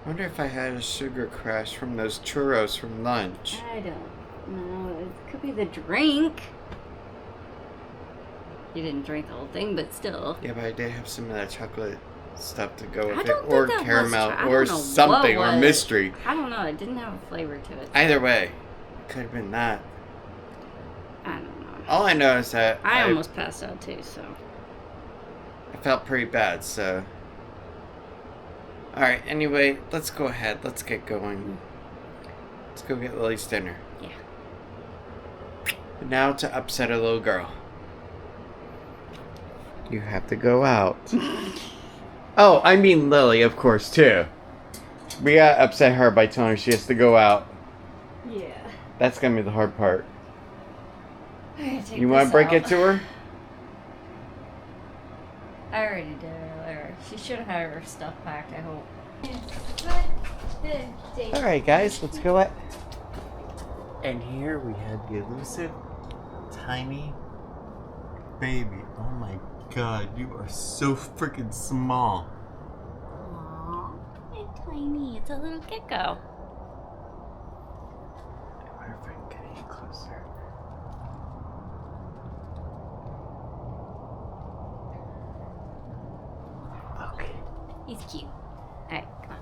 I wonder if I had a sugar crash from those churros from lunch. I don't know. It could be the drink. You didn't drink the whole thing, but still. Yeah, but I did have some of that chocolate stuff to go I with don't it. think Or that caramel. was, I Or don't know something. what Or was. mystery. I don't know. It didn't have a flavor to it. Either way. It could have been that. I don't know. All I know is that I almost passed out too, so. I felt pretty bad, so. Alright, anyway, let's go ahead. Let's get going. Let's go get Lily's dinner. Yeah. Now to upset a little girl. You have to go out. Oh, I mean Lily, of course, too. We gotta upset her by telling her she has to go out. Yeah. That's gonna be the hard part. Take You wanna break it to her? I already did earlier. She should have had her stuff packed, I hope. Alright, guys, let's go at. And here we have the elusive, tiny baby. Oh my god, you are so freaking small. Aww, it's tiny. It's a little gecko. I wonder if I can get any closer. Okay. He's cute. Alright, come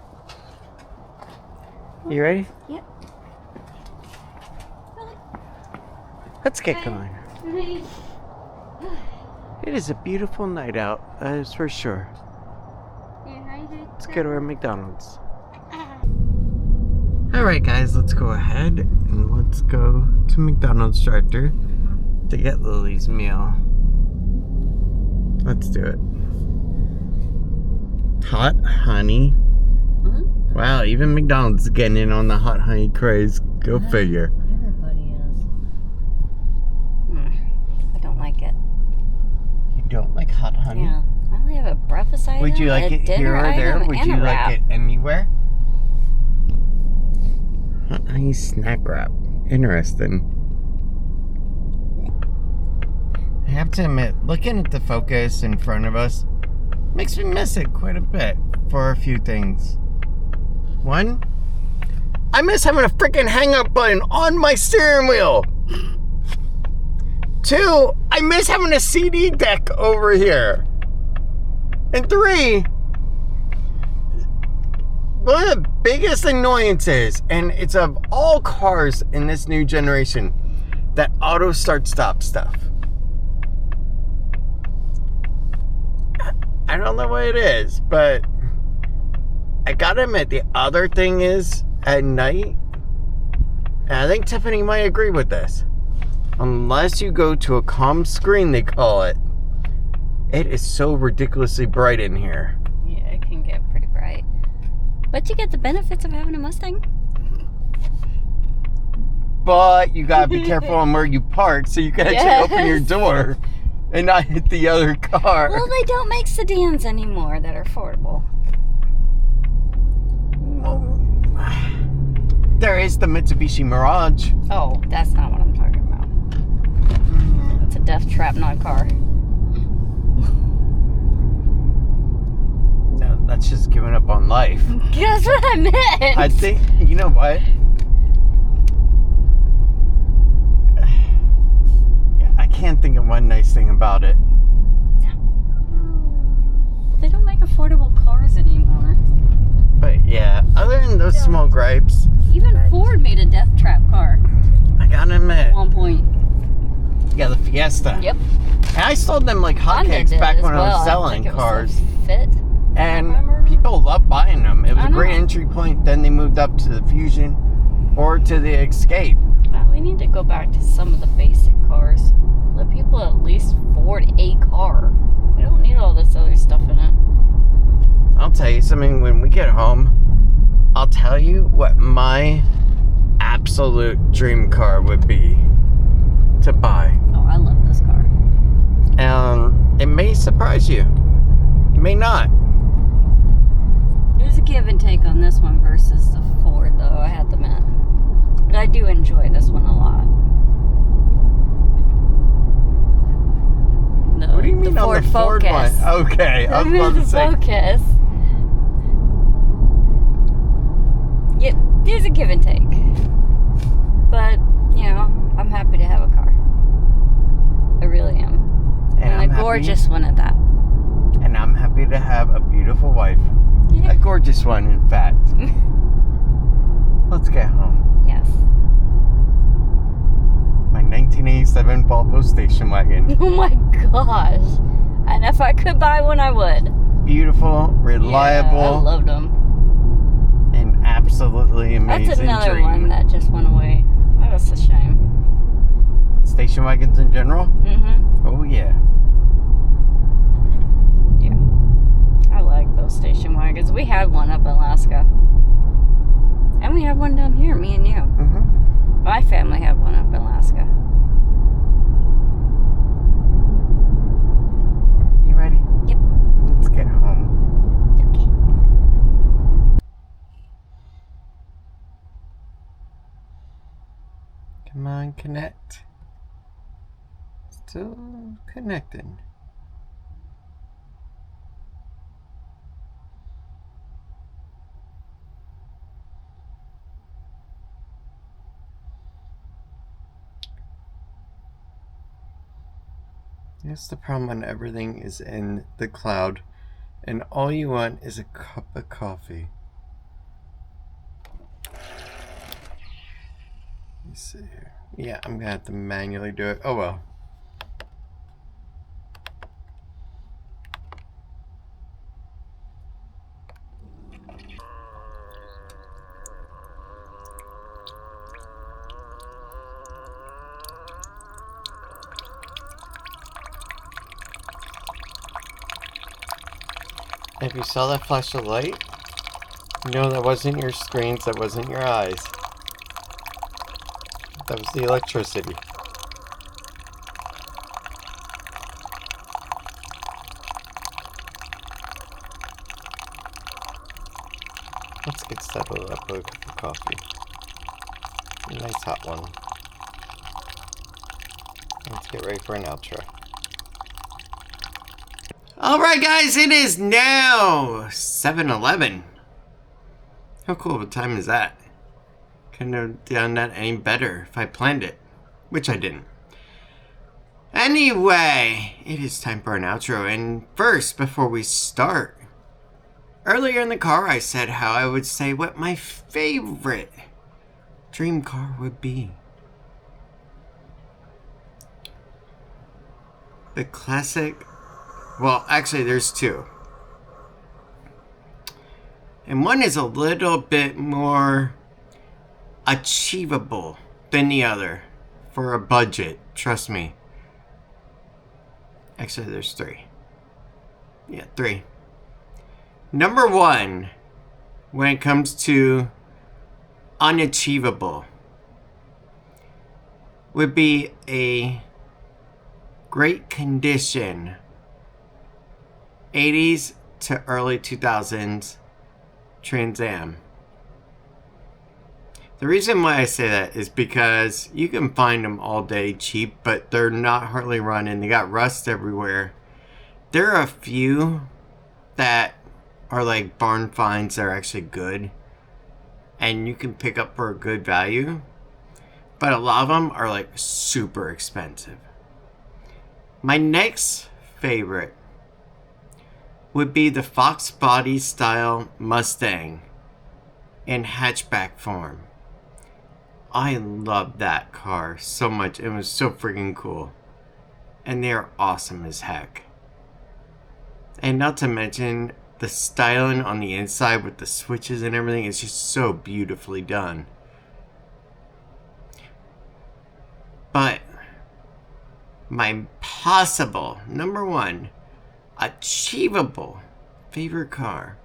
on. You ready? Yep. Let's get going. It is a beautiful night out, that is for sure. Let's go to our McDonald's. Alright guys, let's go ahead and let's go to McDonald's drive-thru to get Lily's meal. Let's do it. Hot honey. What? Wow, even McDonald's is getting in on the hot honey craze. Go figure. Everybody is. I don't like it. You don't like hot honey? Yeah. I only have a breakfast item, Would you like a it dinner here or there? item, Would and you a like wrap. it anywhere? Hot honey snack wrap. Interesting. I have to admit, looking at the focus in front of us makes me miss it quite a bit for a few things. One, I miss having a freaking hang-up button on my steering wheel. Two, I miss having a CD deck over here. And three, one of the biggest annoyances, and it's of all cars in this new generation, that auto start-stop stuff. I don't know what it is, but I gotta admit, the other thing is, at night, and I think Tiffany might agree with this, unless you go to a calm screen, they call it, it is so ridiculously bright in here. Yeah, it can get pretty bright. But you get the benefits of having a Mustang. But you gotta be careful on where you park so you can actually open your door and not hit the other car. Well, they don't make sedans anymore that are affordable. There is the Mitsubishi Mirage. Oh, that's not what I'm talking about. It's a death trap, not a car. No, that's just giving up on life. That's what I meant. I think, you know what? Yeah, I can't think of one nice thing about it. They don't make affordable cars anymore. But yeah, other than those small gripes, Even Ford made a death trap car I gotta admit, at one point. yeah, the Fiesta. Yep. And I sold them like Honda hotcakes did back as when I well. was selling think it was cars. the Fit. And remember. people love buying them. It was I a great know. entry point. Then they moved up to the Fusion or to the Escape. Well, we need to go back to some of the basic cars. Let people at least afford a car. We don't need all this other stuff in it. I'll tell you something, when we get home, I'll tell you what my absolute dream car would be to buy. Oh, I love this car. It may surprise you. It may not. There's a give and take on this one versus the Ford, though, I have to admit. But I do enjoy this one a lot. What do you mean on the Ford Focus. one? Okay, I was about to say. Focus. Yeah, there's a give and take. But, you know, I'm happy to have a car. I really am. And I'm a gorgeous one at that. And I'm happy to have a beautiful wife. Yeah. A gorgeous one, in fact. Let's get home. Yes. My 1987 Volvo station wagon. Oh my gosh. And if I could buy one, I would. Beautiful, reliable, Yeah, I loved them. and absolutely amazing. That's another dream. one that just went away. That was a shame. Station wagons in general? Mm-hmm. Oh, yeah. Yeah. I like those station wagons. We had one up in Alaska. And we had one down here, me and you. Mm-hmm. My family had one up in Alaska. You ready? Yep. Let's get home. Okay. Come on, connect. Still connecting. That's the problem when everything is in the cloud and all you want is a cup of coffee. Let's see here. Yeah, I'm gonna have to manually do it. Oh well. If you saw that flash of light, no, that wasn't your screens, that wasn't your eyes. That was the electricity. Let's get settled up with a cup of coffee. A nice hot one. Let's get ready for an outro. Alright guys, it is now 7:11. How cool of a time is that? Couldn't have done that any better if I planned it. Which I didn't. Anyway, it is time for an outro. And first, before we start, earlier in the car I said how I would say what my favorite dream car would be. The classic, well actually there's two. And one is a little bit more achievable than the other for a budget, trust me. Actually there's three. Yeah, three. Number one, when it comes to unachievable, would be a great condition 80s to early 2000s Trans Am. The reason why I say that is because you can find them all day cheap, but they're not hardly running. They got rust everywhere. There are a few that are like barn finds that are actually good and you can pick up for a good value, but a lot of them are like super expensive. My next favorite would be the Fox body style Mustang in hatchback form. I love that car so much. It was so freaking cool. And they're awesome as heck. And not to mention, the styling on the inside with the switches and everything is just so beautifully done. But my possible number one achievable favorite car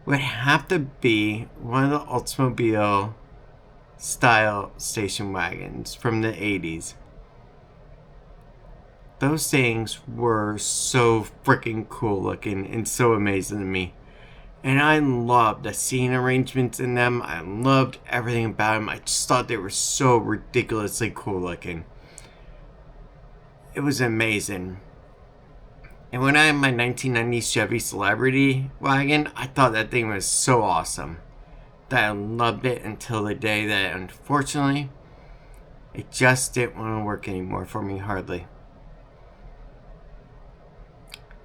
would have to be one of the Oldsmobile style station wagons from the 80s. Those things were so freaking cool looking and so amazing to me. And I loved the seating arrangements in them. I loved everything about them. I just thought they were so ridiculously cool looking. It was amazing. And when I had my 1990 Chevy Celebrity wagon, I thought that thing was so awesome that I loved it until the day that unfortunately it just didn't want to work anymore for me hardly.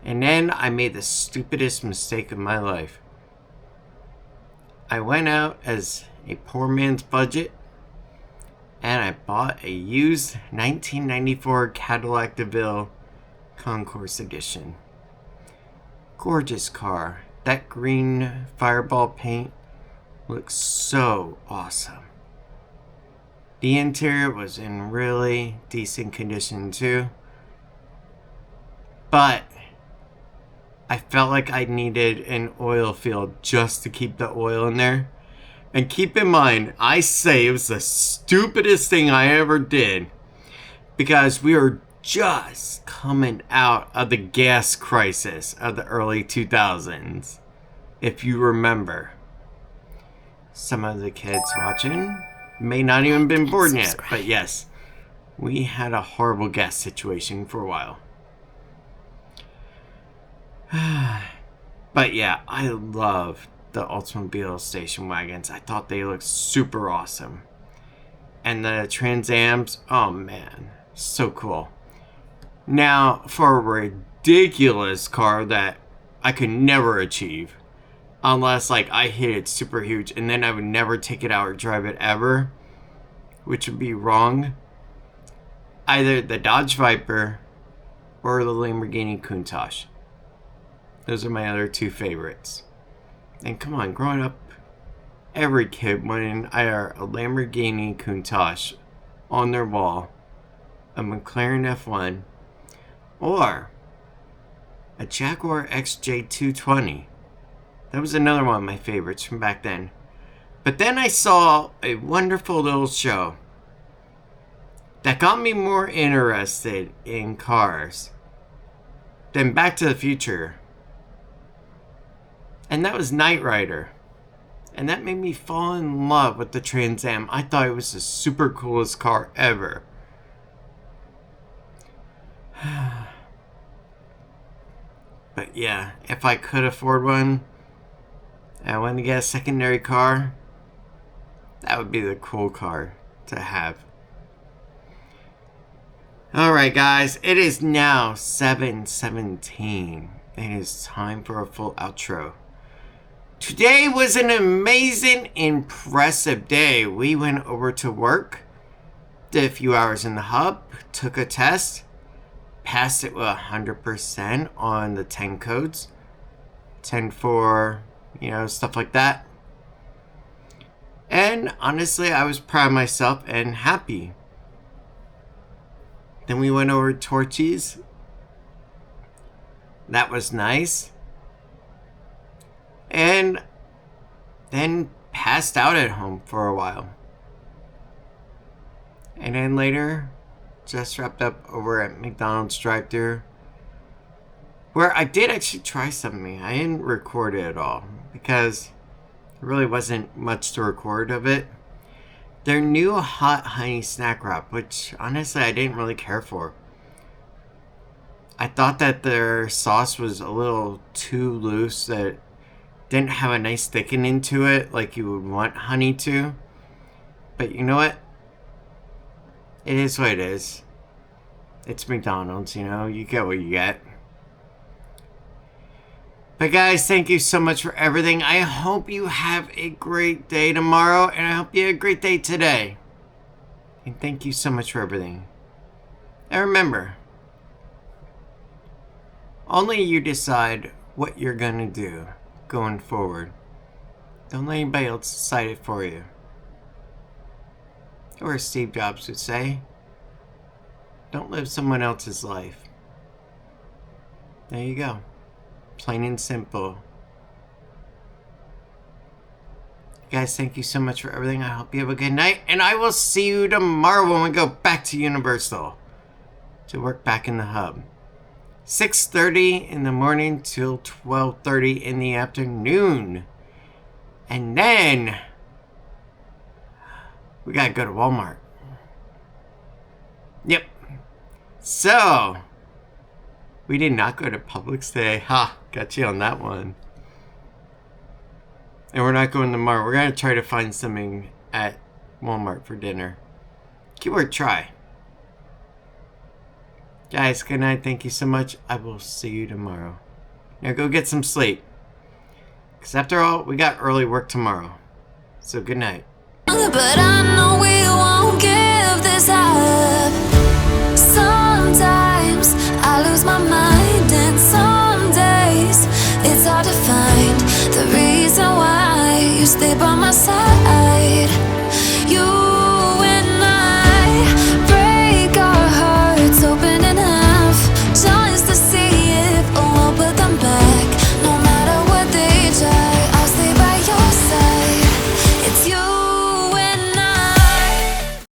And then I made the stupidest mistake of my life. I went out as a poor man's budget and I bought a used 1994 Cadillac DeVille Concours Edition. Gorgeous car. That green fireball paint looks so awesome. The interior was in really decent condition too. But I felt like I needed an oil field just to keep the oil in there. And keep in mind, I say it was the stupidest thing I ever did. Because we were just coming out of the gas crisis of the early 2000s. If you remember. Some of the kids watching may not even been born yet. But yes, we had a horrible gas situation for a while. But yeah, I love the Oldsmobile station wagons. I thought they looked super awesome. And the Trans Ams, oh man, so cool. Now, for a ridiculous car that I could never achieve, unless like I hit it super huge and then I would never take it out or drive it ever, which would be wrong, either the Dodge Viper or the Lamborghini Countach. Those are my other two favorites. And come on, growing up, every kid wanted either a Lamborghini Countach on their wall, a McLaren F1, or a Jaguar XJ220. That was another one of my favorites from back then. But then I saw a wonderful little show that got me more interested in cars than Back to the Future. And that was Knight Rider. And that made me fall in love with the Trans Am. I thought it was the super coolest car ever. But yeah, if I could afford one, and I wanted to get a secondary car, that would be the cool car to have. Alright guys, it is now 7:17. It is time for a full outro. Today was an amazing, impressive day. We went over to work, did a few hours in the hub, took a test, passed it with 100% on the 10 codes. 10-4, stuff like that. And honestly, I was proud of myself and happy. Then we went over to Torchy's. That was nice. And then passed out at home for a while. And then later, just wrapped up over at McDonald's drive-thru, where I did actually try something. I didn't record it at all because there really wasn't much to record of it. Their new hot honey snack wrap, which honestly I didn't really care for. I thought that their sauce was a little too loose, that it didn't have a nice thickening to it like you would want honey to. But you know what? It is what it is. It's McDonald's, you get what you get. But guys, thank you so much for everything. I hope you have a great day tomorrow, and I hope you have a great day today. And thank you so much for everything. And remember, only you decide what you're gonna do going forward. Don't let anybody else decide it for you. Or as Steve Jobs would say, don't live someone else's life. There you go. Plain and simple. Guys, thank you so much for everything. I hope you have a good night. And I will see you tomorrow when we go back to Universal to work back in the hub. 6:30 in the morning till 12:30 in the afternoon. And then we gotta go to Walmart. Yep. So we did not go to Publix today. Ha! Got you on that one. And we're not going tomorrow. We're going to try to find something at Walmart for dinner. Keyword try. Guys, good night. Thank you so much. I will see you tomorrow. Now go get some sleep. Because after all, we got early work tomorrow. So good night. But I know we won't give this up. Sometimes I lose my mind, and some days it's hard to find the reason why you stay by my side.